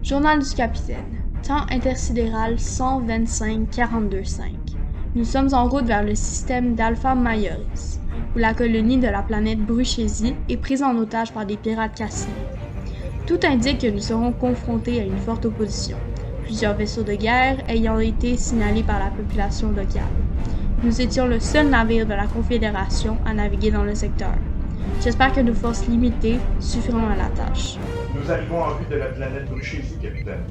Journal du capitaine. Temps intersidéral 125-42-5. Nous sommes en route vers le système d'Alpha Majoris, où la colonie de la planète Bruchésie est prise en otage par des pirates cassiniens. Tout indique que nous serons confrontés à une forte opposition, plusieurs vaisseaux de guerre ayant été signalés par la population locale. Nous étions le seul navire de la Confédération à naviguer dans le secteur. J'espère que nos forces limitées suffiront à la tâche. Nous arrivons en vue de la planète Bruchésie, capitaine.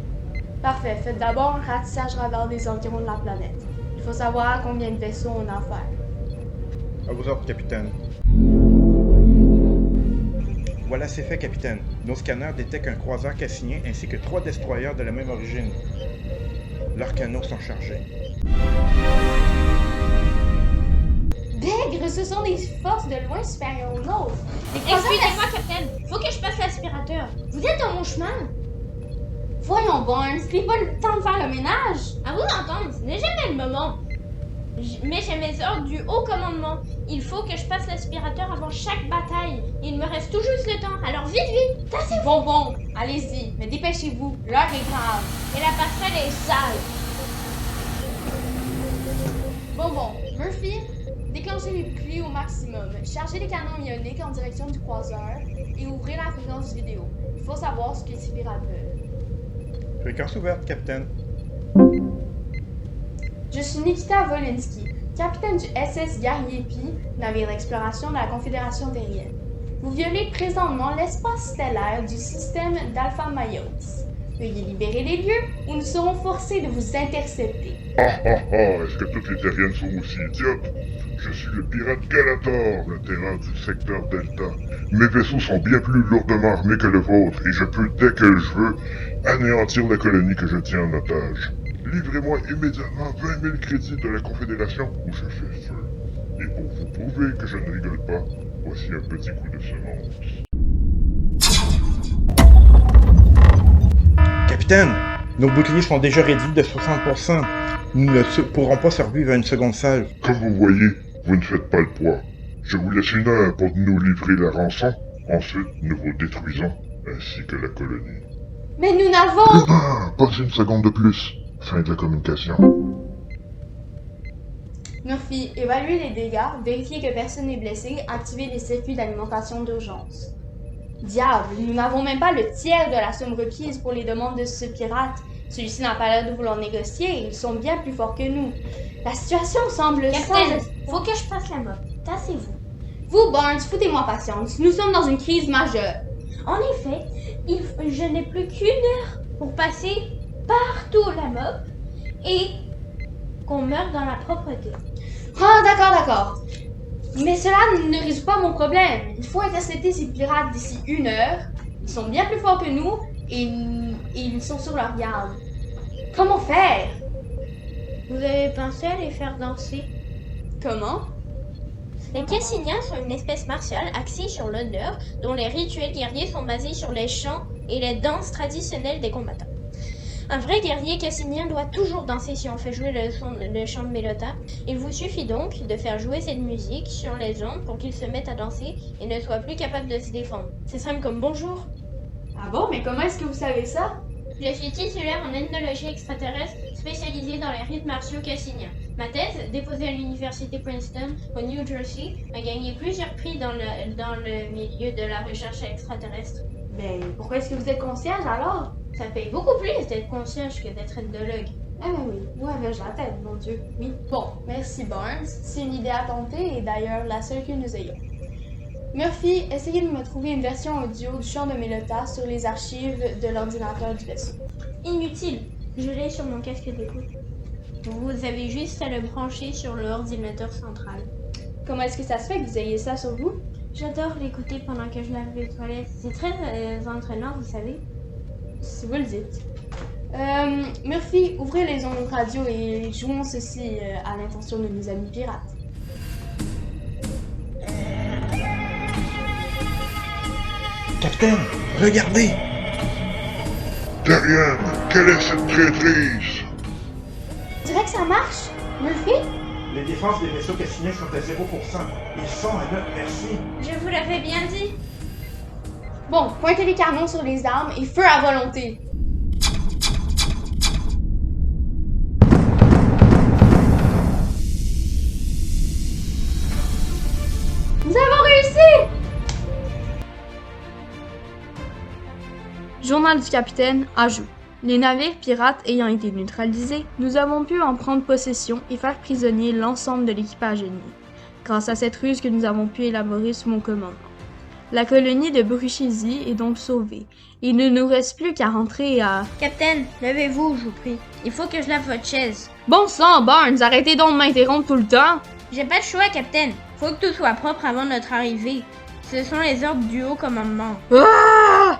Parfait. Faites d'abord un ratissage radar des environs de la planète. Il faut savoir à combien de vaisseaux on a affaire. À vos ordres, capitaine. Voilà, c'est fait, capitaine. Nos scanners détectent un croiseur cassinien ainsi que 3 destroyers de la même origine. Leurs canons sont chargés. Bègre, ce sont des forces de loin supérieures aux nôtres. Excusez-moi, capitaine. Faut que je passe l'aspirateur. Vous êtes dans mon chemin. Voyons, Barnes, c'est pas le temps de faire le ménage. À vous d'entendre, ce n'est jamais le moment. Mais j'ai mes ordres du haut commandement. Il faut que je passe l'aspirateur avant chaque bataille. Il me reste tout juste le temps, alors vite, tassez-vous. Bon, allez-y, mais dépêchez-vous, l'heure est grave. Et la passerelle est sale. Bon, Murphy, déclenchez les plis au maximum, chargez les canons ioniques en direction du croiseur et ouvrez la fréquence vidéo. Il faut savoir ce que ces pirates veulent. Fréquence ouverte, capitaine. Je suis Nikita Volinsky, capitaine du SS Gariepi, navire d'exploration de la Confédération terrienne. Vous violez présentement l'espace stellaire du système d'Alpha Majoris. Veuillez libérer les lieux ou nous serons forcés de vous intercepter. Est-ce que toutes les terriennes sont aussi idiotes? Je suis le pirate Galator, le terrain du secteur Delta. Mes vaisseaux sont bien plus lourdement armés que le vôtre et je peux, dès que je veux, anéantir la colonie que je tiens en otage. Livrez-moi immédiatement 20 000 crédits de la Confédération ou je fais feu. Et pour vous prouver que je ne rigole pas, voici un petit coup de semence. Capitaine, nos boucliers sont déjà réduits de 60%. Nous ne pourrons pas survivre à une seconde salve. Comme vous voyez, vous ne faites pas le poids. Je vous laisse 1 heure pour nous livrer la rançon. Ensuite, nous vous détruisons, ainsi que la colonie. Mais nous n'avons... Pas une seconde de plus. Fin de la communication. Murphy, évaluez les dégâts, vérifiez que personne n'est blessé, activez les circuits d'alimentation d'urgence. Diable, nous n'avons même pas le tiers de la somme requise pour les demandes de ce pirate. Celui-ci n'a pas l'air de vouloir négocier, ils sont bien plus forts que nous. La situation semble Capitaine, simple. faut que je passe la mop. Tassez-vous. Vous, Barnes, foutez-moi patience, nous sommes dans une crise majeure. En effet, je n'ai plus qu'1 heure pour passer partout la mop et qu'on meure dans la propreté. Ah, d'accord. Mais cela ne résout pas mon problème. Il faut intercepter ces pirates d'ici 1 heure. Ils sont bien plus forts que nous et ils sont sur leur garde. Comment faire? Vous avez pensé à les faire danser? Comment? Les Cassiniens sont une espèce martiale axée sur l'honneur, dont les rituels guerriers sont basés sur les chants et les danses traditionnelles des combattants. Un vrai guerrier cassinien doit toujours danser si on fait jouer le chant de Mélota. Il vous suffit donc de faire jouer cette musique sur les ondes pour qu'ils se mettent à danser et ne soient plus capables de se défendre. C'est simple comme bonjour. Ah bon, mais comment est-ce que vous savez ça? Je suis titulaire en ethnologie extraterrestre spécialisée dans les rites martiaux cassiniens. Ma thèse, déposée à l'université Princeton au New Jersey, a gagné plusieurs prix dans le milieu de la recherche extraterrestre. Ben, pourquoi est-ce que vous êtes concierge alors? Ça paye beaucoup plus d'être concierge que d'être ethnologue. Ah ben oui, où avais-je la tête, mon Dieu, oui. Bon, merci Barnes, c'est une idée à tenter et d'ailleurs la seule que nous ayons. Murphy, essayez de me trouver une version audio du chant de Mélota sur les archives de l'ordinateur du vaisseau. Inutile, je l'ai sur mon casque d'écoute. Vous avez juste à le brancher sur l'ordinateur central. Comment est-ce que ça se fait que vous ayez ça sur vous? J'adore l'écouter pendant que je lave les toilettes. C'est très entraînant, vous savez. Si vous le dites. Murphy, ouvrez les ondes radio et jouons ceci à l'intention de nos amis pirates. Capitaine, regardez! Terrienne, quelle est cette traîtrise? Je dirais que ça marche, Murphy? Les défenses des vaisseaux cassiniens sont à 0%. Ils sont à notre merci. Je vous l'avais bien dit. Bon, pointez les canons sur les armes et feu à volonté. neutralisés! Journal du capitaine, ajout. Les navires pirates ayant été neutralisés, nous avons pu en prendre possession et faire prisonnier l'ensemble de l'équipage ennemi, grâce à cette ruse que nous avons pu élaborer sous mon commandement. La colonie de Bruchésie est donc sauvée, et il ne nous reste plus qu'à rentrer à... Capitaine, levez-vous, je vous prie. Il faut que je lave votre chaise. Bon sang, Barnes, arrêtez donc de m'interrompre tout le temps! J'ai pas de choix, Capitaine. Faut que tout soit propre avant notre arrivée. Ce sont les ordres du haut commandement. Ah!